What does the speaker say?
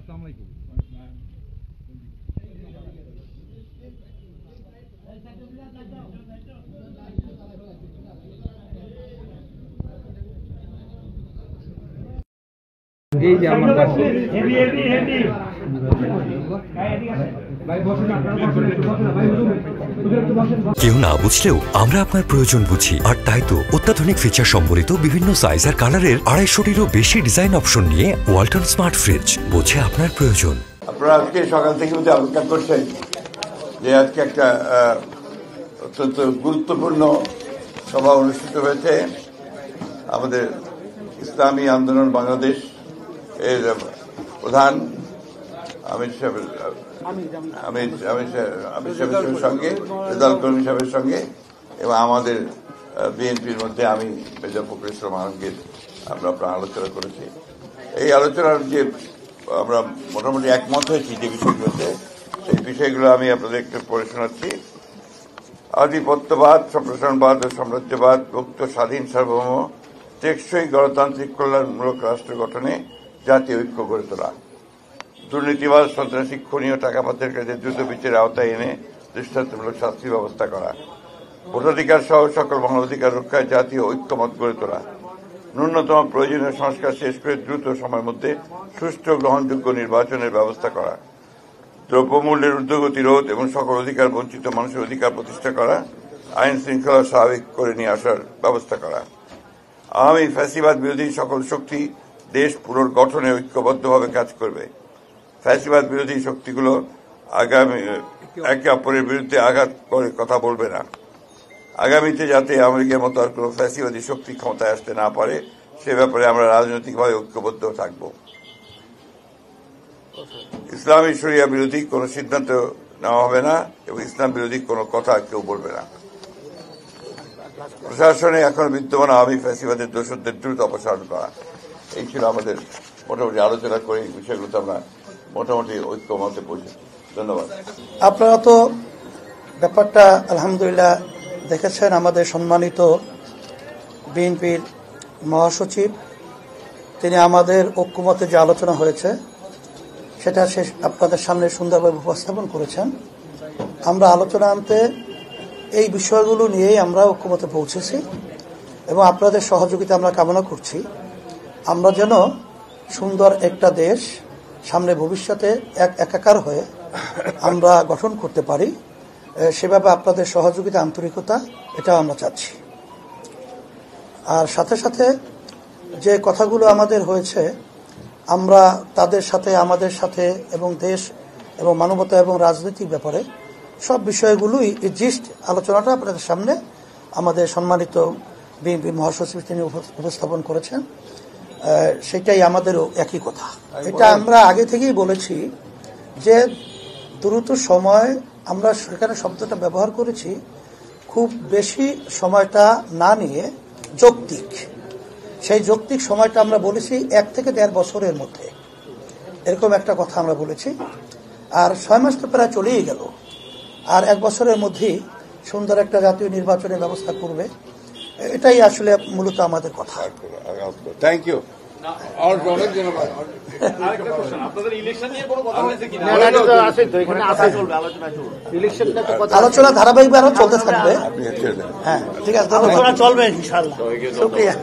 আসসালামু আলাইকুম। এই যে আমার কাছে কেউ না বুঝলেও আমরা আপনার প্রয়োজন বুঝি, আর তাই তো অত্যাধুনিক ফিচার সম্বলিত বিভিন্ন সাইজ আর কালারের 250-টিরও বেশি ডিজাইন অপশন নিয়ে ওয়ালটন স্মার্ট ফ্রিজ বোঝে আপনার প্রয়োজন। আপনারা আজকে সকাল থেকে অপেক্ষা করছেন যে আজকে একটা অত্যন্ত গুরুত্বপূর্ণ সভা অনুষ্ঠিত হয়েছে। আমাদের ইসলামী আন্দোলন বাংলাদেশ এর প্রধান আমির সাহেবের সঙ্গে, রেজাল কর্মী সাহেবের সঙ্গে এবং আমাদের বিএনপির মধ্যে আমি মেজর ফখরুল ইসলাম আলমগীর আমরা আলোচনা করেছি। এই আলোচনার যে আমরা মোটামুটি একমত হয়েছি যে বিষয়গুলোতে, সেই বিষয়গুলো আমি আপনাদের একটু পড়ে শোনাচ্ছি। আধিপত্যবাদ, সম্প্রসারণবাদ ও সাম্রাজ্যবাদ, মুক্ত, স্বাধীন, সার্বভৌম, টেকসই গণতান্ত্রিক কল্যাণমূলক রাষ্ট্র গঠনে জাতীয় ঐক্য গড়ে তোলা, দুর্নীতিবাদ, সন্ত্রাসী, খুনি ও টাকা পাচারকারীদের দ্রুত বিচারের আওতায় এনে দৃষ্টান্তমূলক শাস্তির ব্যবস্থা করা, ভোটাধিকার সহ সকল মানবাধিকার রক্ষায় জাতীয় ঐক্যমত গড়ে তোলা, ন্যূনতম প্রয়োজনীয় সংস্কার শেষ করে দ্রুত সময়ের মধ্যে সুষ্ঠু গ্রহণযোগ্য নির্বাচনের ব্যবস্থা করা, দ্রব্যমূল্যের ঊর্ধ্বগতি রোধ এবং সকল অধিকার বঞ্চিত মানুষের অধিকার প্রতিষ্ঠা করা, আইন শৃঙ্খলা স্বাভাবিক করে নিয়ে আসার ব্যবস্থা করা, আওয়ামী ফ্যাসিবাদ বিরোধী সকল শক্তি দেশ পুনর্গঠনে ঐক্যবদ্ধভাবে কাজ করবে। ফ্যাসিবাদ বিরোধী শক্তিগুলো একে অপরের বিরুদ্ধে আঘাত করে কথা বলবে না। আগামীতে যাতে আমেরিকার মতো আর কোনো ফ্যাসিবাদী শক্তি ক্ষমতায় আসতে না পারে সে ব্যাপারে আমরা রাজনৈতিকভাবে ঐক্যবদ্ধ থাকব। ইসলামী শরিয়া বিরোধী কোনো সিদ্ধান্ত নেওয়া হবে না এবং ইসলাম বিরোধী কোনো কথা কেউ বলবে না। প্রশাসনে এখন বিদ্যমান আওয়ামী ফ্যাসিবাদের দোষরদের দ্রুত অপসারণ করা। এই ছিল আমাদের মোটামুটি আলোচনা করে এই বিষয়গুলোতে আমরা মোটামুটি ঐক্যমতে পৌঁছেছি। ধন্যবাদ। আপনারা তো ব্যাপারটা আলহামদুলিল্লাহ দেখেছেন। আমাদের সম্মানিত বিএনপির মহাসচিব তিনি আমাদের ঐক্যমতে যে আলোচনা হয়েছে সেটা আপনাদের সামনে সুন্দরভাবে উপস্থাপন করেছেন। আমরা আলোচনা আনতে এই বিষয়গুলো নিয়েই আমরা ঐক্যমতে পৌঁছেছি এবং আপনাদের সহযোগিতা আমরা কামনা করছি। আমরা যেন সুন্দর একটা দেশ সামনে ভবিষ্যতে একাকার হয়ে আমরা গঠন করতে পারি, সেভাবে আপনাদের সহযোগিতা, আন্তরিকতা এটাও আমরা চাচ্ছি। আর সাথে সাথে যে কথাগুলো আমাদের হয়েছে আমরা তাদের সাথে, আমাদের সাথে এবং দেশ এবং মানবতা এবং রাজনৈতিক ব্যাপারে সব বিষয়গুলোই জিস্ট আলোচনাটা আপনাদের সামনে আমাদের সম্মানিত বিএনপি মহাসচিব তিনি উপস্থাপন করেছেন। সেটাই আমাদেরও একই কথা। এটা আমরা আগে থেকেই বলেছি যে দ্রুত সময়, আমরা সেখানে শব্দটা ব্যবহার করেছি, খুব বেশি সময়টা না নিয়ে যৌক্তিক, সেই যৌক্তিক সময়টা আমরা বলেছি 1 থেকে 1.5 বছরের মধ্যে, এরকম একটা কথা আমরা বলেছি। আর 6 মাস তো প্রায় চলেই গেল, আর 1 বছরের মধ্যেই সুন্দর একটা জাতীয় নির্বাচনের ব্যবস্থা করবে, এটাই আসলে মূলত আমাদের কথা। Thank you. আলোচনা ধারাবাহিকভাবে আরো চলতে থাকবে। হ্যাঁ, ঠিক আছে, চলবে ইনশাআল্লাহ। শুকরিয়া।